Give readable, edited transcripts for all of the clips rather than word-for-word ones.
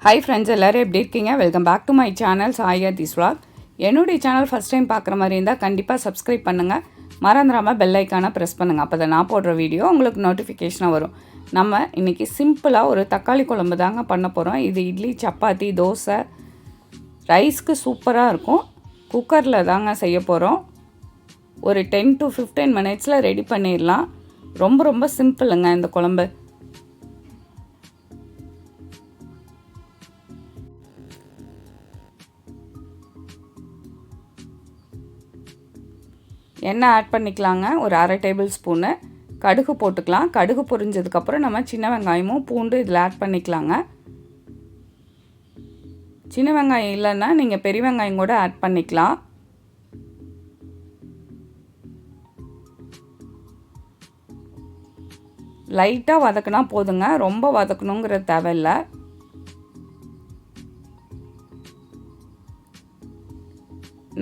Hi friends, எல்லாரும் எப்படி இருக்கீங்க? Welcome back to my channel சாயாதிஸ் vlog. என்னுடைய சேனல் ஃபர்ஸ்ட் டைம் பார்க்குற மாதிரி இருந்தால் கண்டிப்பாக சப்ஸ்கிரைப் பண்ணுங்கள். மறந்துடாமல் பெல் ஐக்கானை ப்ரெஸ் பண்ணுங்கள். அப்போ தான் நான் போடுற வீடியோ உங்களுக்கு நோட்டிஃபிகேஷனாக வரும். நம்ம இன்றைக்கி சிம்பிளாக ஒரு தக்காளி குழம்பு தாங்க பண்ண போகிறோம். இது இட்லி, சப்பாத்தி, தோசை, ரைஸ்க்கு சூப்பராக இருக்கும். குக்கரில் தாங்க செய்ய போகிறோம். ஒரு 10 to 15 மினிட்ஸில் ரெடி பண்ணிடலாம். ரொம்ப சிம்பிளுங்க இந்த குழம்பு. எண்ணெய் ஆட் பண்ணிக்கலாங்க. ஒரு அரை டேபிள் ஸ்பூனு கடுகு போட்டுக்கலாம். கடுகு பொரிஞ்சதுக்கப்புறம் நம்ம சின்ன வெங்காயமும் பூண்டு இதில் ஆட் பண்ணிக்கலாங்க. சின்ன வெங்காயம் இல்லைன்னா நீங்கள் பெரிய வெங்காயம் கூட ஆட் பண்ணிக்கலாம். லைட்டாக வதக்கினா போதுங்க, ரொம்ப வதக்கணுங்கிற தேவையில்லை.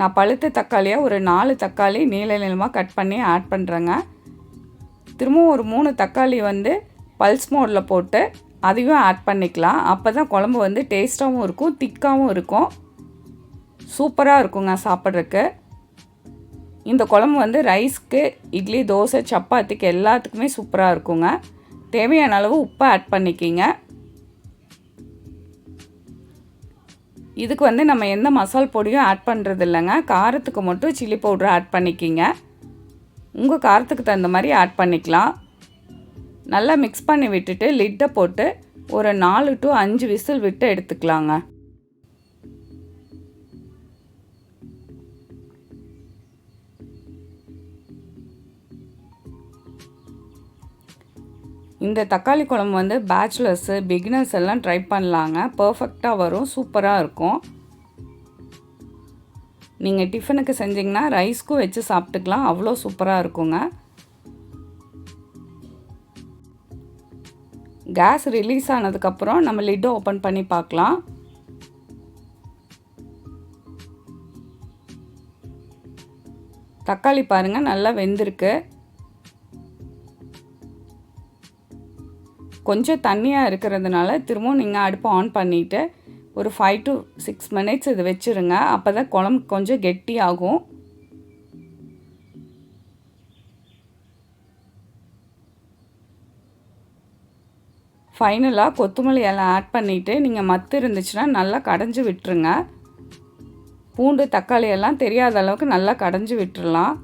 நான் பழுத்த தக்காளியாக ஒரு 4 தக்காளி நீளமாக கட் பண்ணி ஆட் பண்ணுறேங்க. திரும்பவும் ஒரு 3 தக்காளி பல்ஸ் மோடில் போட்டு அதையும் ஆட் பண்ணிக்கலாம். அப்போ தான் குழம்பு டேஸ்ட்டாகவும் இருக்கும், திக்காகவும் இருக்கும், சூப்பராக இருக்குங்க சாப்பிட்றதுக்கு. இந்த குழம்பு ரைஸ்க்கு, இட்லி, தோசை, சப்பாத்திக்கு எல்லாத்துக்குமே சூப்பராக இருக்குங்க. தேவையான அளவு உப்பை ஆட் பண்ணிக்கிங்க. இதுக்கு நம்ம எந்த மசால் பொடியும் ஆட் பண்ணுறது இல்லைங்க. காரத்துக்கு மட்டும் சில்லி பவுடர் ஆட் பண்ணிக்கிங்க. உங்கள் காரத்துக்கு தகுந்த மாதிரி ஆட் பண்ணிக்கலாம். நல்லா மிக்ஸ் பண்ணி விட்டுட்டு லிட்டை போட்டு ஒரு 4 to 5 விசில் விட்டு எடுத்துக்கலாங்க. இந்த தக்காளி குழம்பு பேச்சுலர்ஸு, பிகினர்ஸ் எல்லாம் ட்ரை பண்ணலாங்க. பர்ஃபெக்டாக வரும், சூப்பராக இருக்கும். நீங்கள் டிஃபனுக்கு செஞ்சிங்கன்னா ரைஸ்க்கும் வச்சு சாப்பிட்டுக்கலாம், அவ்வளோ சூப்பராக இருக்குங்க. கேஸ் ரிலீஸ் ஆனதுக்கப்புறம் நம்ம லிட்டை ஓப்பன் பண்ணி பார்க்கலாம். தக்காளி பாருங்கள் நல்லா வெந்திருக்கு. கொஞ்சம் தண்ணியாக இருக்கிறதுனால திரும்பவும் நீங்கள் அடுப்பை ஆன் பண்ணிவிட்டு ஒரு 5 to 6 மினிட்ஸ் இது வச்சுருங்க. அப்போ தான் குழம்பு கொஞ்சம் கெட்டியாகும். ஃபைனலாக கொத்தமல்லி எல்லாம் ஆட் பண்ணிவிட்டு நீங்கள் மத்து இருந்துச்சுன்னா நல்லா கடைஞ்சி விட்டுருங்க. பூண்டு, தக்காளி எல்லாம் தெரியாத அளவுக்கு நல்லா கடைஞ்சி விட்டுறலாம்.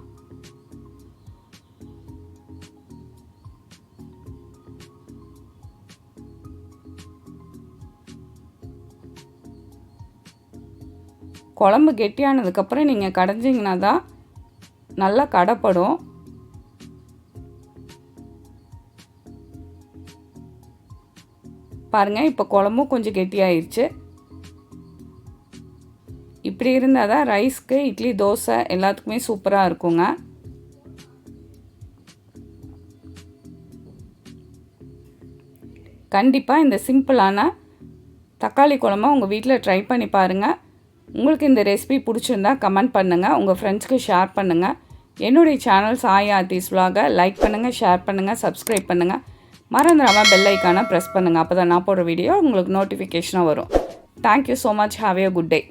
குழம்பு கெட்டியானதுக்கப்புறம் நீங்கள் கடைஞ்சிங்கன்னா தான் நல்லா கடைப்படும். பாருங்கள், இப்போ குழம்பும் கொஞ்சம் கெட்டியாயிருச்சு. இப்படி இருந்தால் தான் ரைஸ்க்கு, இட்லி, தோசை எல்லாத்துக்குமே சூப்பராக இருக்குங்க. கண்டிப்பாக இந்த சிம்பிளான தக்காளி குழம்பை உங்கள் வீட்டில் ட்ரை பண்ணி பாருங்கள். உங்களுக்கு இந்த ரெசிபி பிடிச்சிருந்தா கமெண்ட் பண்ணுங்கள், உங்கள் ஃப்ரெண்ட்ஸ்க்கு ஷேர் பண்ணுங்கள். என்னுடைய சேனல் சாயாதிஸ் vlog லைக் பண்ணுங்கள், ஷேர் பண்ணுங்கள், சப்ஸ்கிரைப் பண்ணுங்கள். மறந்துடாமல் பெல் ஐக்கானை ப்ரெஸ் பண்ணுங்கள். அப்போ தான் நான் போடுற வீடியோ உங்களுக்கு நோட்டிஃபிகேஷனாக வரும். Thank you so much. Have a good day.